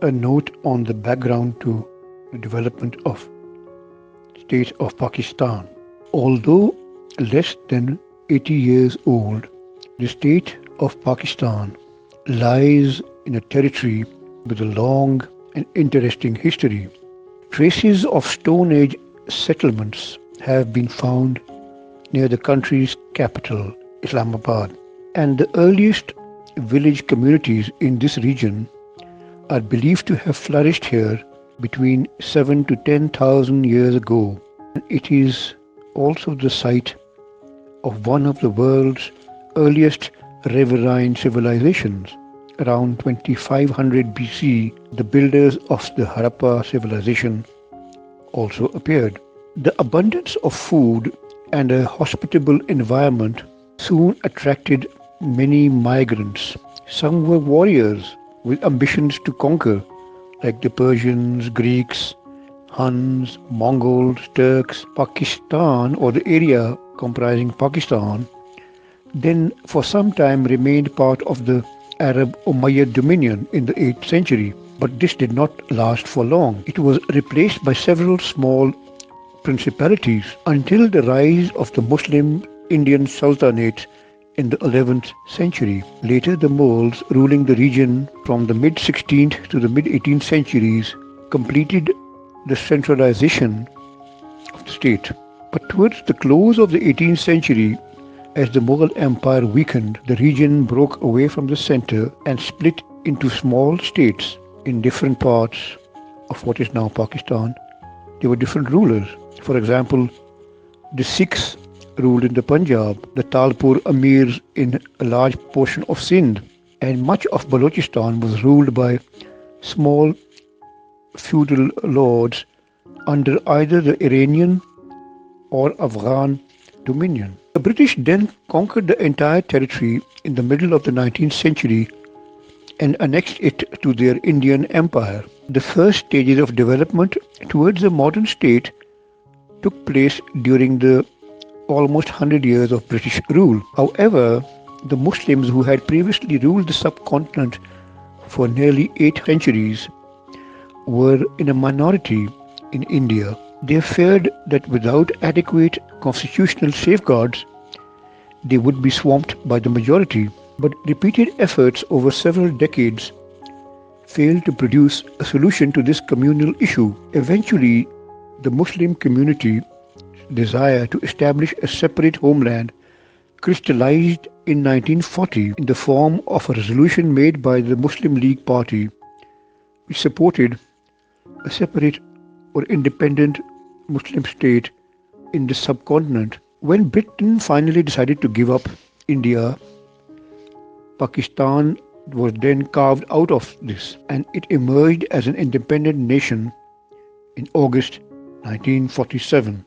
A note on the background to the development of state of Pakistan. Although less than 80 years old, the state of Pakistan lies in a territory with a long and interesting history. Traces of Stone Age settlements have been found near the country's capital, Islamabad, and the earliest village communities in this region are believed to have flourished here between 7 to 10,000 years ago. It is also the site of one of the world's earliest riverine civilizations. Around 2500 BC, the builders of the Harappa civilization also appeared. The abundance of food and a hospitable environment soon attracted many migrants. Some were warriors with ambitions to conquer, like the Persians, Greeks, Huns, Mongols, Turks. Pakistan, or the area comprising Pakistan, then for some time remained part of the Arab Umayyad dominion in the 8th century, but this did not last for long. It was replaced by several small principalities until the rise of the Muslim Indian Sultanate in the 11th century. Later, the Mughals ruling the region from the mid-16th to the mid-18th centuries completed the centralization of the state. But towards the close of the 18th century, as the Mughal Empire weakened, the region broke away from the center and split into small states in different parts of what is now Pakistan. There were different rulers. For example, the Sikhs ruled in the Punjab, the Talpur Amirs in a large portion of Sindh, and much of Balochistan was ruled by small feudal lords under either the Iranian or Afghan dominion. The British then conquered the entire territory in the middle of the 19th century and annexed it to their Indian Empire. The first stages of development towards a modern state took place during the almost 100 years of British rule. However, the Muslims who had previously ruled the subcontinent for nearly 8 centuries were in a minority in India. They feared that without adequate constitutional safeguards, they would be swamped by the majority. But repeated efforts over several decades failed to produce a solution to this communal issue. Eventually, the Muslim community desire to establish a separate homeland crystallized in 1940 in the form of a resolution made by the Muslim League Party, which supported a separate or independent Muslim state in the subcontinent. When Britain finally decided to give up India, Pakistan was then carved out of this, and it emerged as an independent nation in August 1947.